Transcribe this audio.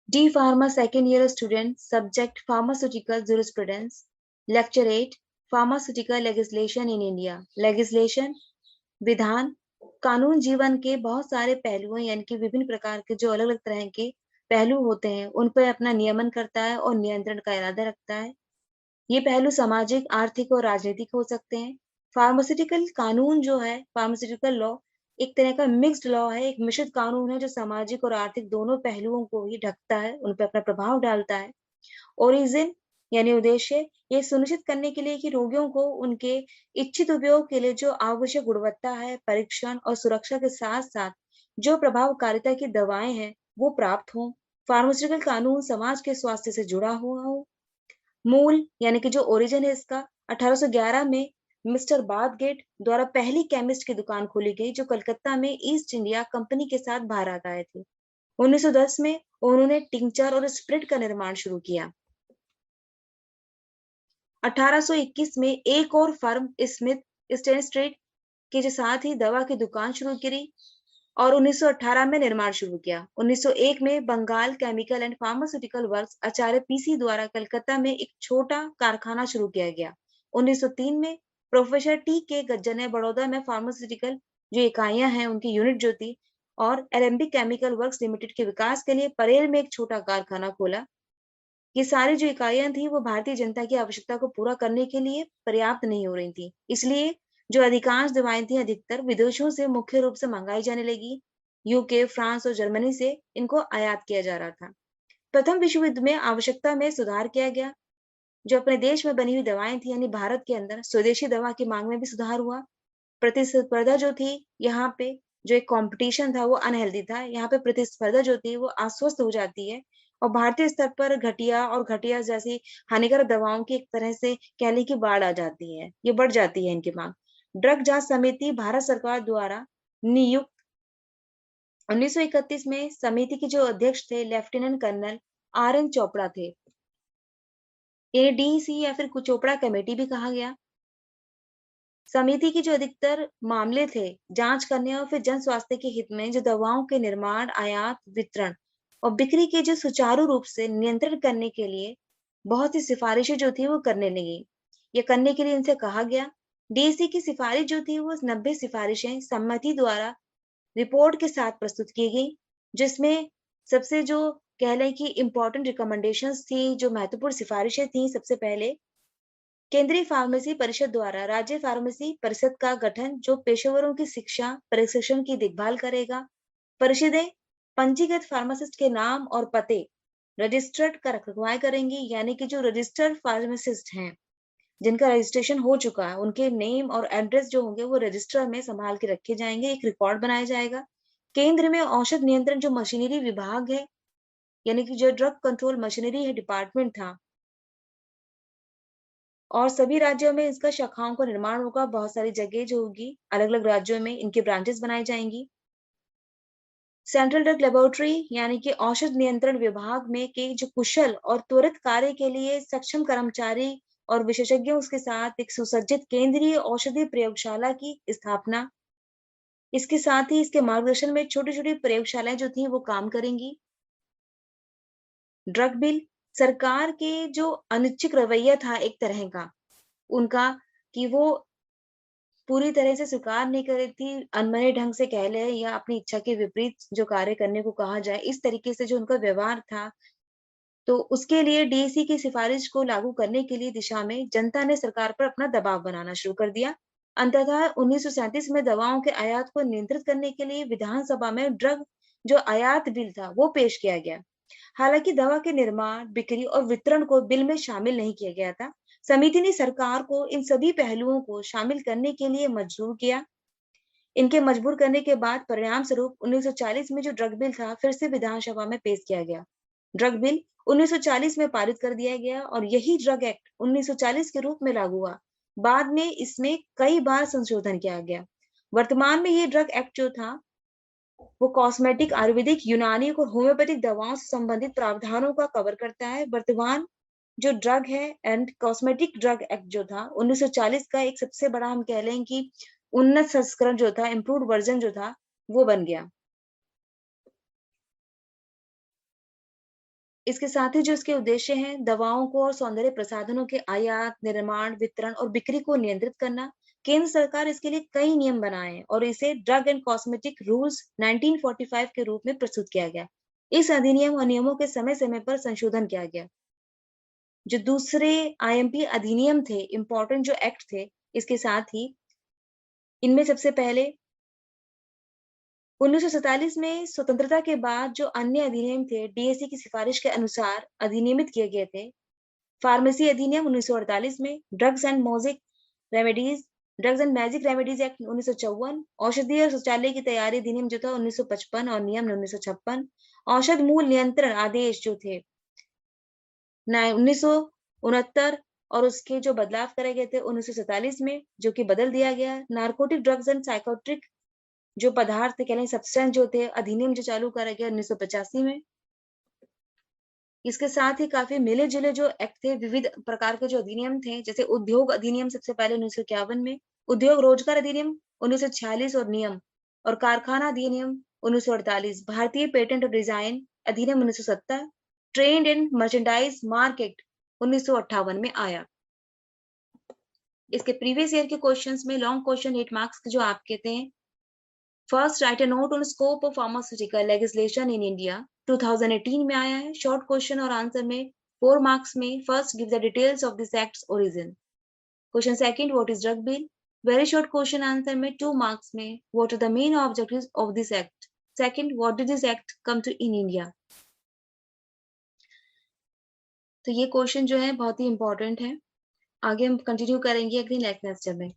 D Pharma second year student, subject Pharmaceutical Jurisprudence, Lecture 8 Pharmaceutical Legislation in India. Legislation विधान, कानून जीवन के बहुत सारे पहलुओं यानी कि विभिन्न प्रकार के जो अलग अलग तरह के पहलू होते हैं उन पर अपना नियमन करता है और नियंत्रण का इरादा रखता है। ये पहलू सामाजिक, आर्थिक और राजनीतिक हो सकते हैं। फार्मास्यूटिकल कानून जो है, फार्मास्यूटिकल लॉ एक तरह का मिक्स्ड लॉ है, एक मिश्रित कानून है जो सामाजिक और आर्थिक दोनों पहलुओं को ही ढकता है, उन पर अपना प्रभाव डालता है। ओरिजिन यानी उद्देश्य, ये सुनिश्चित करने के लिए कि रोगियों को उनके इच्छित उपयोग के लिए जो आवश्यक गुणवत्ता है, परीक्षण और सुरक्षा के साथ साथ जो प्रभावकारिता की दवाएं हैं वो प्राप्त हों। फार्मास्यूटिकल कानून समाज के स्वास्थ्य से जुड़ा हुआ हो। मूल यानी कि जो ओरिजिन है इसका 1811 में मिस्टर बाथगेट द्वारा पहली केमिस्ट की दुकान खोली गई जो कलकत्ता में ईस्ट इंडिया कंपनी के साथ भारत आए थे। 1910 में उन्होंने टिंचर और स्प्रिट का निर्माण शुरू किया। 1821 में एक और फर्म स्मिथ स्टेनस्ट्रीट के साथ ही दवा की दुकान शुरू करी और 1918 में निर्माण शुरू किया। 1901 में Bengal chemical and pharmaceutical works Acharya PC द्वारा कलकत्ता में एक छोटा कारखाना शुरू किया गया। 1903 में प्रोफेसर टी के गज्जर ने बड़ौदा में फार्मास्यूटिकल जो इकाइयां हैं उनकी यूनिट जो थी और एलेम्बिक केमिकल वर्क्स लिमिटेड के विकास के लिए परेल में एक छोटा कारखाना खोला। ये सारी जो इकाइयां थी वो भारतीय जनता की आवश्यकता को पूरा करने के लिए पर्याप्त नहीं हो रही थी, इसलिए जो अधिकांश दवाएं थी अधिकतर विदेशों से मुख्य रूप से मंगाई जाने लगी। यूके, फ्रांस और जर्मनी से इनको आयात किया जा रहा था। प्रथम विश्व युद्ध में आवश्यकता में सुधार किया गया। जो अपने देश में बनी हुई दवाएं थी यानी भारत के अंदर स्वदेशी दवा की मांग में भी सुधार हुआ। प्रतिस्पर्धा जो थी यहाँ पे, जो एक कंपटीशन था वो अनहेल्दी था। यहाँ पे प्रतिस्पर्धा जो थी वो अस्वस्थ हो जाती है और भारतीय स्तर पर घटिया जैसी हानिकारक दवाओं की एक तरह से कह लें कि बाढ़ आ जाती है, ये बढ़ जाती है इनकी मांग। ड्रग जांच समिति भारत सरकार द्वारा नियुक्त 1931 में समिति के जो अध्यक्ष थे lieutenant colonel R N Chopra थे। इन्हें डीसी या फिर चोपड़ा कमेटी भी कहा गया। समिति की जो अधिकतर मामले थे जांच करने और फिर जन स्वास्थ्य के हित में जो दवाओं के निर्माण, आयात, वितरण और बिक्री के जो सुचारू रूप से नियंत्रण करने के लिए बहुत सी सिफारिशें जो थी वो करने लगी। ये करने के लिए इनसे कहा गया। डीसी की सिफारिश जो थी वो 90 सिफारिशें सम्मति द्वारा रिपोर्ट के साथ प्रस्तुत की गई, जिसमें सबसे जो कह लें कि इम्पोर्टेंट रिकमेंडेशंस थी, जो महत्वपूर्ण सिफारिशें थी, सबसे पहले केंद्रीय फार्मेसी परिषद द्वारा राज्य फार्मेसी परिषद का गठन जो पेशेवरों की शिक्षा प्रशिक्षण की देखभाल करेगा। परिषदें पंजीकृत फार्मासिस्ट के नाम और पते रजिस्टर्ड का रखरखाव करेंगी, यानी कि जो रजिस्टर्ड फार्मासिस्ट हैं जिनका रजिस्ट्रेशन हो चुका है उनके नेम और एड्रेस जो होंगे वो रजिस्टर में संभाल के रखे जाएंगे, एक रिकॉर्ड बनाया जाएगा। केंद्र में औषध नियंत्रण जो मशीनरी विभाग है यानी कि जो ड्रग कंट्रोल मशीनरी है डिपार्टमेंट था और सभी राज्यों में इसका शाखाओं का निर्माण होगा। बहुत सारी जगह जो होगी अलग अलग राज्यों में इनके ब्रांचेस बनाई जाएंगी। सेंट्रल ड्रग लेबोरेटरी यानी कि औषध नियंत्रण विभाग में के जो कुशल और त्वरित कार्य के लिए सक्षम कर्मचारी और विशेषज्ञों के साथ एक सुसज्जित केंद्रीय औषधि प्रयोगशाला की स्थापना। इसके साथ ही इसके मार्गदर्शन में छोटी छोटी प्रयोगशालाएं जो थी वो काम करेंगी। ड्रग बिल सरकार के जो अनिच्छुक रवैया था एक तरह का उनका कि वो पूरी तरह से स्वीकार नहीं कर रही थी, अनमने ढंग से कह लें या अपनी इच्छा के विपरीत जो कार्य करने को कहा जाए, इस तरीके से जो उनका व्यवहार था, तो उसके लिए डीएसी की सिफारिश को लागू करने के लिए दिशा में जनता ने सरकार पर अपना दबाव बनाना शुरू कर दिया। अंततः 1937 में दवाओं के आयात को नियंत्रित करने के लिए विधानसभा में ड्रग जो आयात बिल था, वो पेश किया गया। हालांकि दवा के निर्माण, बिक्री और वितरण को बिल में शामिल नहीं किया गया था। समिति ने सरकार को इन सभी पहलुओं को शामिल करने के लिए मजबूर किया। इनके मजबूर करने के बाद परिणाम स्वरूप 1940 में जो ड्रग बिल था फिर से विधानसभा में पेश किया गया। ड्रग बिल 1940 में पारित कर दिया गया और यही ड्रग एक्ट 1940 के रूप में लागू हुआ। बाद में इसमें कई बार संशोधन किया गया। वर्तमान में ये ड्रग एक्ट जो था वो कॉस्मेटिक, आयुर्वेदिक, यूनानी और होम्योपैथिक दवाओं से संबंधित प्रावधानों का कवर करता है। वर्तमान जो ड्रग है एंड कॉस्मेटिक ड्रग एक्ट जो था 1940 का एक सबसे बड़ा हम कह लें कि उन्नत संस्करण जो था, इम्प्रूव्ड वर्जन जो था वो बन गया। इसके साथ ही जो इसके उद्देश्य हैं, दवाओं को और सौंदर्य प्रसाधनों के आयात, निर्माण, वितरण और बिक्री को नियंत्रित करना। केंद्र सरकार इसके लिए कई नियम बनाए हैं और इसे ड्रग एंड कॉस्मेटिक रूल्स 1945 के रूप में प्रस्तुत किया गया। इस अधिनियम और नियमों के समय-समय पर संशोधन किया गया। जो दूसरे आईएमपी अधिनियम थे, इम्पोर्टेंट जो एक्ट थे, इसके साथ ही इनमें सबसे पहले 1947 में स्वतंत्रता के बाद जो अन्य अधिनियम थे, डीएसी की सिफारिश के अनुसार अधिनियमित किए गए थे। फार्मेसी अधिनियम 1948 में, drugs and magic remedies act 1954, औषधि और शौचालय की तैयारी अधिनियम जो था 1955 और नियम 1956, औषध मूल्य नियंत्रण आदेश जो थे 1969 और उसके जो बदलाव करे गए थे 1947 में, जो कि बदल दिया गया। नार्कोटिक ड्रग्स एंड साइकोट्रिक जो पदार्थ कह लें सब्सटेंस जो थे अधिनियम जो चालू करा गया 1985 में। इसके साथ ही काफी मिले-जुले जो एक्ट थे, विविध प्रकार के जो अधिनियम थे, जैसे उद्योग अधिनियम सबसे पहले 1951 में, उद्योग रोजगार अधिनियम 1946 और नियम और कारखाना अधिनियम 1948, भारतीय पेटेंट और डिजाइन अधिनियम 1970, trade and merchandise mark act 1958 में आया। इसके प्रीवियस ईयर के क्वेश्चंस में लॉन्ग क्वेश्चन 8 मार्क्स के जो आप कहते हैं, first right a note on scope of pharmaceutical legislation in India 2018 में आया है। शॉर्ट क्वेश्चन और आंसर में 4 मार्क्स में first give the details of this act's origin. Question second what is drug bill. Very short question answer में 2 marks में what are the main objectives of this act. Second what did this act come to in India. तो ये question जो है बहुत ही important है। आगे हम कंटिन्यू करेंगे अगली नेक्स्ट लेक्चर में।